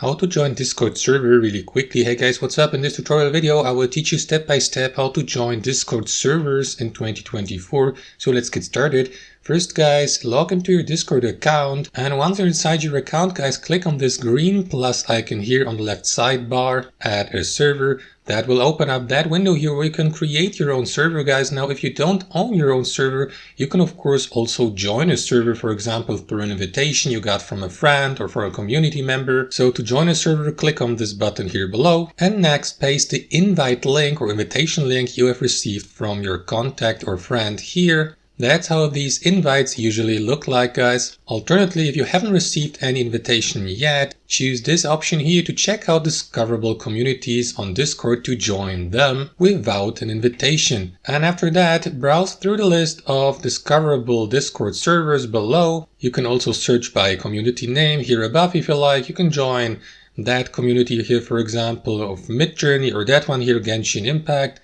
How to join Discord server really quickly. Hey guys, what's up? In this tutorial video I will teach you step by step how to join Discord servers in 2024. So let's get started. First guys, log into your Discord account, and once you're inside your account guys, click on this green plus icon here on the left sidebar, add a server. That will open up that window here where you can create your own server guys. Now if you don't own your own server, you can of course also join a server, for example through an invitation you got from a friend or from a community member. So to join a server, click on this button here below, and next paste the invite link or invitation link you have received from your contact or friend here. That's how these invites usually look like guys. Alternatively, if you haven't received any invitation yet, choose this option here to check out discoverable communities on Discord to join them without an invitation. And after that, browse through the list of discoverable Discord servers below. You can also search by community name here above if you like. You can join that community here, for example, of Midjourney, or that one here, Genshin Impact.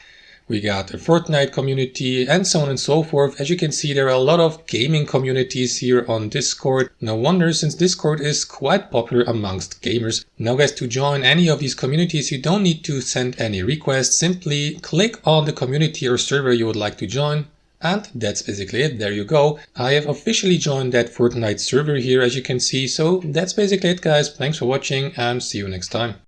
We got a Fortnite community and so on and so forth. As you can see, there are a lot of gaming communities here on Discord. No wonder, since Discord is quite popular amongst gamers. Now guys, to join any of these communities, you don't need to send any requests. Simply click on the community or server you would like to join. And that's basically it. There you go. I have officially joined that Fortnite server here, as you can see. So that's basically it guys. Thanks for watching and see you next time.